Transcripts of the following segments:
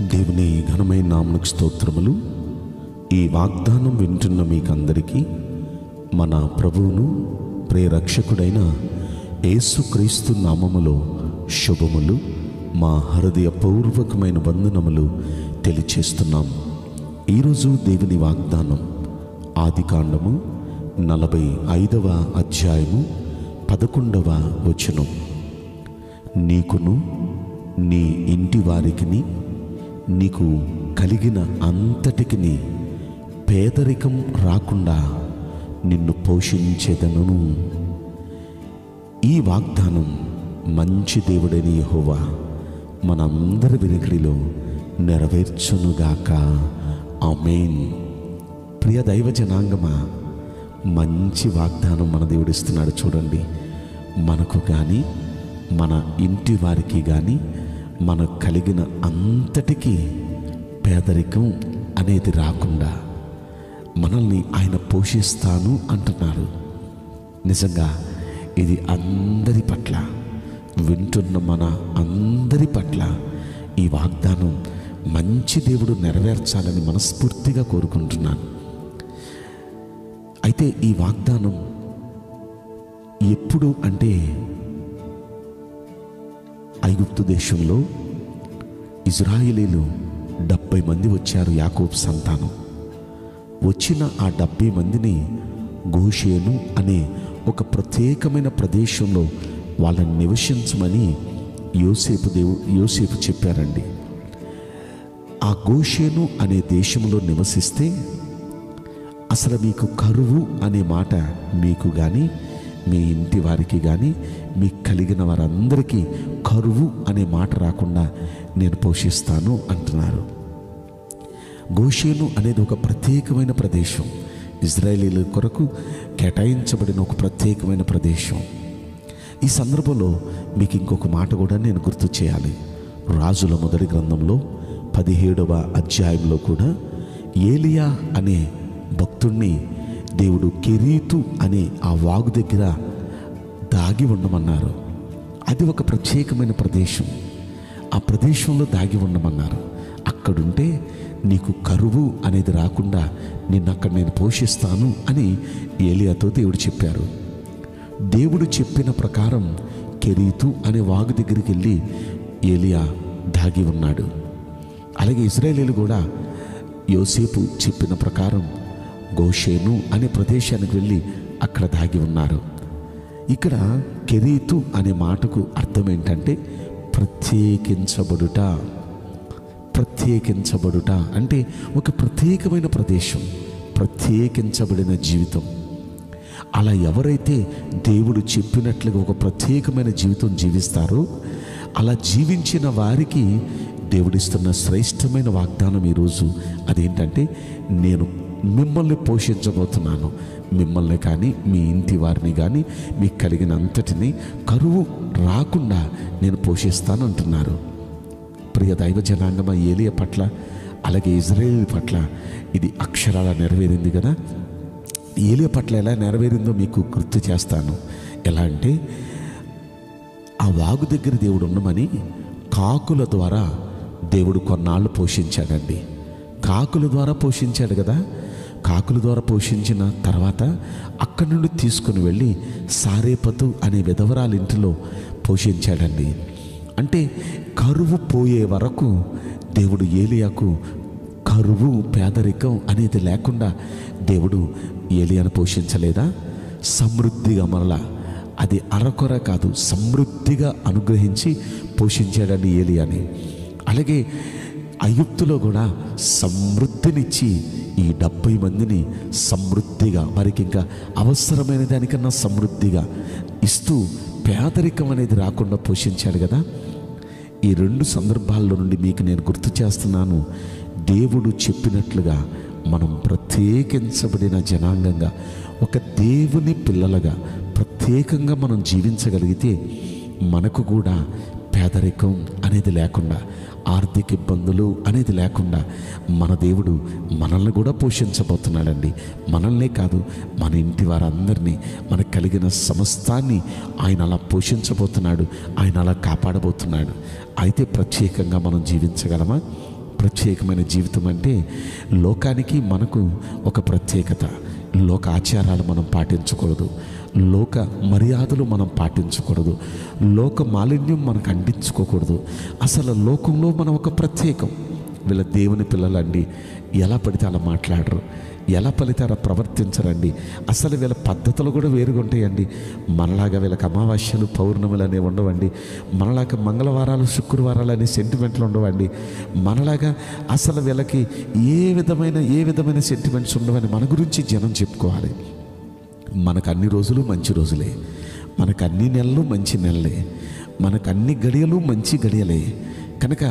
దేవుని ఘనమైన నామమునకు స్తోత్రములు. ఈ వాగ్దానం వింటున్న మీకందరికీ మన ప్రభువును ప్రియరక్షకుడైన యేసుక్రీస్తు నామములో శుభములు, మా హృదయపూర్వకమైన వందనములు తెలియచేస్తున్నాం. ఈరోజు దేవుని వాగ్దానం ఆదికాండము 45వ అధ్యాయము 11వ వచనం. నీకును నీ ఇంటి వారికిని నీకు కలిగిన అంతటికిని పేదరికం రాకుండా నిన్ను పోషించెదను. ఈ వాగ్దానం మంచి దేవుడైన యెహోవా మనందరి వినికిడిలో నెరవేర్చునుగాక. ఆమేన్. ప్రియ దైవ జనాంగమా, మంచి వాగ్దానం మన దేవుడిస్తున్నాడు. చూడండి, మనకు కానీ మన ఇంటి వారికి కానీ మనకు కలిగిన అంతటికీ పేదరికం అనేది రాకుండా మనల్ని ఆయన పోషిస్తాను అంటున్నారు. నిజంగా ఇది అందరి పట్ల, వింటున్న మన అందరి పట్ల ఈ వాగ్దానం మంచి దేవుడు నెరవేర్చాలని మనస్ఫూర్తిగా కోరుకుంటున్నాను. అయితే ఈ వాగ్దానం ఎప్పుడు అంటే, ఐగుప్తు దేశంలో ఇజ్రాయేలీలు 70 మంది వచ్చారు. యాకోబు సంతానం వచ్చిన ఆ 70 మందిని గోషేను అనే ఒక ప్రత్యేకమైన ప్రదేశంలో వాళ్ళని నివసించమని యోసేపు చెప్పారండి. ఆ గోషేను అనే దేశంలో నివసిస్తే అసలు మీకు కరువు అనే మాట మీకు కానీ మీ ఇంటి వారికి కానీ మీకు కలిగిన వారందరికీ కరువు అనే మాట రాకుండా నేను పోషిస్తాను అంటున్నారు. గోషేను అనేది ఒక ప్రత్యేకమైన ప్రదేశం, ఇజ్రాయేలీల కొరకు కేటాయించబడిన ఒక ప్రత్యేకమైన ప్రదేశం. ఈ సందర్భంలో మీకు ఇంకొక మాట కూడా నేను గుర్తు చేయాలి. రాజుల మొదటి గ్రంథంలో 17వ అధ్యాయంలో కూడా ఏలియా అనే భక్తుణ్ణి దేవుడు కెరీతు అనే ఆ వాగు దగ్గర దాగి ఉండమన్నారు. అది ఒక ప్రత్యేకమైన ప్రదేశం. ఆ ప్రదేశంలో దాగి ఉండమన్నారు. అక్కడుంటే నీకు కరువు అనేది రాకుండా అక్కడ నేను పోషిస్తాను అని ఏలియాతో దేవుడు చెప్పారు. దేవుడు చెప్పిన ప్రకారం కెరీతు అనే వాగు దగ్గరికి వెళ్ళి ఏలియా దాగి ఉన్నాడు. అలాగే ఇశ్రాయేలీలు కూడా యోసేపు చెప్పిన ప్రకారం గోషేను అనే ప్రదేశానికి వెళ్ళి అక్కడ దాగి ఉన్నారు. ఇక్కడ కెరీతు అనే మాటకు అర్థం ఏంటంటే ప్రత్యేకించబడుట. ప్రత్యేకించబడుట అంటే ఒక ప్రత్యేకమైన ప్రదేశం, ప్రత్యేకించబడిన జీవితం. అలా ఎవరైతే దేవుడు చెప్పినట్లుగా ఒక ప్రత్యేకమైన జీవితం జీవిస్తారో, అలా జీవించిన వారికి దేవుడిస్తున్న శ్రేష్టమైన వాగ్దానం ఈరోజు అదేంటంటే, నేను మిమ్మల్ని పోషించబోతున్నాను. మిమ్మల్ని కానీ మీ ఇంటి వారిని కానీ మీకు కలిగిన అంతటిని కరువు రాకుండా నేను పోషిస్తాను అంటున్నారు. ప్రియ దైవ జనాంగమ, ఏలియా పట్ల అలాగే ఇజ్రాయేల్ పట్ల ఇది అక్షరాల నెరవేరింది కదా. ఏలియా పట్ల ఎలా నెరవేరిందో మీకు గుర్తు చేస్తాను. ఎలా అంటే, ఆ వాగు దగ్గర దేవుడు ఉండమని కాకుల ద్వారా దేవుడు కొన్నాళ్ళు పోషించాడండి. కాకుల ద్వారా పోషించాడు కదా. కాకుల ద్వారా పోషించిన తర్వాత అక్కడి నుండి తీసుకుని వెళ్ళి సారేపతు అనే విధవరాలి ఇంటిలో పోషించాడండి. అంటే కరువు పోయే వరకు దేవుడు ఏలియాకు కరువు పేదరికం అనేది లేకుండా దేవుడు ఏలియాను పోషించలేదా? సమృద్ధిగా, మరలా అది అరకొర కాదు, సమృద్ధిగా అనుగ్రహించి పోషించాడండి ఏలియాని. అలాగే ఐగుప్తులో కూడా సమృద్ధినిచ్చి ఈ 70 మందిని సమృద్ధిగా, వారికి ఇంకా అవసరమైన దానికన్నా సమృద్ధిగా ఇస్తూ పేదరికం అనేది రాకుండా పోషించాడు కదా. ఈ 2 సందర్భాల్లో నుండి మీకు నేను గుర్తు చేస్తున్నాను. దేవుడు చెప్పినట్లుగా మనం ప్రత్యేకించబడిన జనాంగంగా, ఒక దేవుని పిల్లలుగా ప్రత్యేకంగా మనం జీవించగలిగితే మనకు కూడా పేదరికం అనేది లేకుండా, ఆర్థిక ఇబ్బందులు అనేది లేకుండా మన దేవుడు మనల్ని కూడా పోషించబోతున్నాడండి. మనల్నే కాదు, మన ఇంటి వారందరినీ, మనకు కలిగిన సమస్తాన్ని ఆయన అలా పోషించబోతున్నాడు, ఆయన అలా కాపాడబోతున్నాడు. అయితే ప్రత్యేకంగా మనం జీవించగలమా? ప్రత్యేకమైన జీవితం అంటే లోకానికి మనకు ఒక ప్రత్యేకత. లోక ఆచారాలు మనం పాటించకూడదు, లోక మర్యాదలు మనం పాటించకూడదు, లోక మాలిన్యం మనకు అంటించుకోకూడదు. అసలు లోకంలో మనం ఒక ప్రత్యేకం. వీళ్ళ దేవుని పిల్లలండి, ఎలా పడితే అలా మాట్లాడరు, ఎలా పడితే అలా ప్రవర్తించరండి. అసలు వీళ్ళ పద్ధతులు కూడా వేరుగా ఉంటాయండి. మనలాగా వీళ్ళకి అమావాస్యలు పౌర్ణములు అనేవి ఉండవండి. మనలాగా మంగళవారాలు శుక్రవారాలు అనే సెంటిమెంట్లు ఉండవండి. మనలాగా అసలు వీళ్ళకి ఏ విధమైన సెంటిమెంట్స్ ఉండవని మన గురించి జనం చెప్పుకోవాలి. మనకు అన్ని రోజులు మంచి రోజులే, మనకు అన్ని నెలలు మంచి నెలలే, మనకు అన్ని గడియలు మంచి గడియలే. కనుక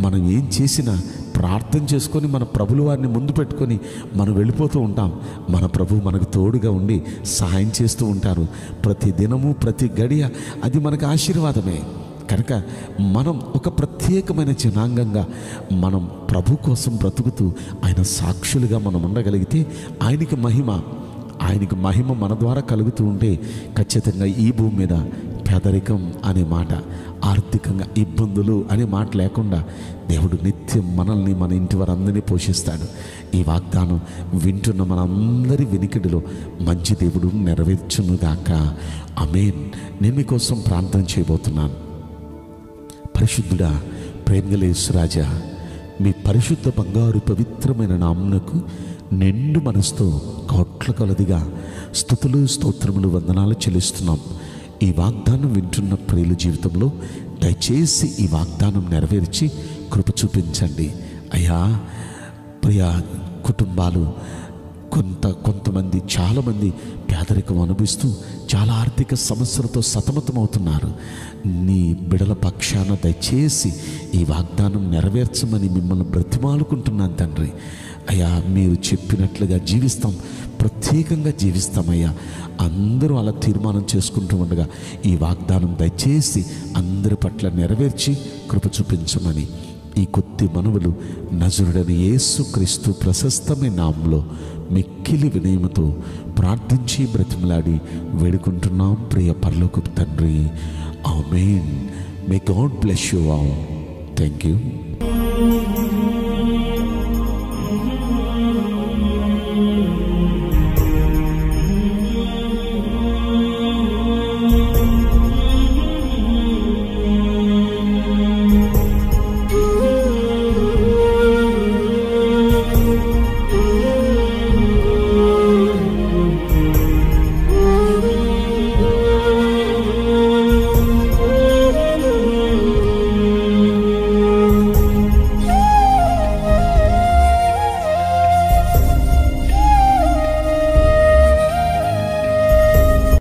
మనం ఏం చేసినా ప్రార్థన చేసుకొని మన ప్రభుల వారిని ముందు పెట్టుకొని మనం వెళ్ళిపోతూ ఉంటాం. మన ప్రభు మనకు తోడుగా ఉండి సహాయం చేస్తూ ఉంటారు. ప్రతి దినము ప్రతి గడియ అది మనకు ఆశీర్వాదమే. కనుక మనం ఒక ప్రత్యేకమైన జనాంగంగా మనం ప్రభు కోసం బ్రతుకుతూ ఆయన సాక్షులుగా మనం ఉండగలిగితే ఆయనకి మహిమ మన ద్వారా కలుగుతూ ఉంటే ఖచ్చితంగా ఈ భూమి మీద పేదరికం అనే మాట, ఆర్థికంగా ఇబ్బందులు అనే మాట లేకుండా దేవుడు నిత్యం మనల్ని, మన ఇంటి వారందరినీ పోషిస్తాడు. ఈ వాగ్దానం వింటున్న మనందరి వినికిడిలో మంచి దేవుడు నెరవేర్చునుగాక. ఆమేన్. నేను మీకోసం ప్రార్థన చేయబోతున్నాను. పరిశుద్ధుడా, ప్రేమగల యేసురాజా, మీ పరిశుద్ధ బంగారు పవిత్రమైన నామమునకు నిండు మనసుతో కోట్ల కొలదిగా స్తుతులు స్తోత్రములు వందనాలు చెల్లిస్తున్నాం. ఈ వాగ్దానం వింటున్న ప్రియుల జీవితంలో దయచేసి ఈ వాగ్దానం నెరవేర్చి కృప చూపించండి అయ్యా. ప్రియా కుటుంబాలు కొంతమంది చాలామంది పేదరికం అనుభవిస్తూ చాలా ఆర్థిక సమస్యలతో సతమతమవుతున్నారు. నీ బిడల పక్షాన దయచేసి ఈ వాగ్దానం నెరవేర్చమని మిమ్మల్ని బ్రతిమాలుకుంటున్నాను తండ్రి. అయ్యా, మీరు చెప్పినట్లుగా జీవిస్తాం, ప్రత్యేకంగా జీవిస్తామయ్యా. అందరూ అలా తీర్మానం చేసుకుంటూ ఉండగా ఈ వాగ్దానం దయచేసి అందరి పట్ల నెరవేర్చి కృప చూపించమని ఈ కొద్ది మనవులు నజరుడైన యేసుక్రీస్తు ప్రశస్తమైన నామములో మిక్కిలి వినయముతో ప్రార్థించి బ్రతిమలాడి వేడుకుంటున్నాం ప్రియ పరలోకపు తండ్రి. Amen. May God bless you all. Thank you.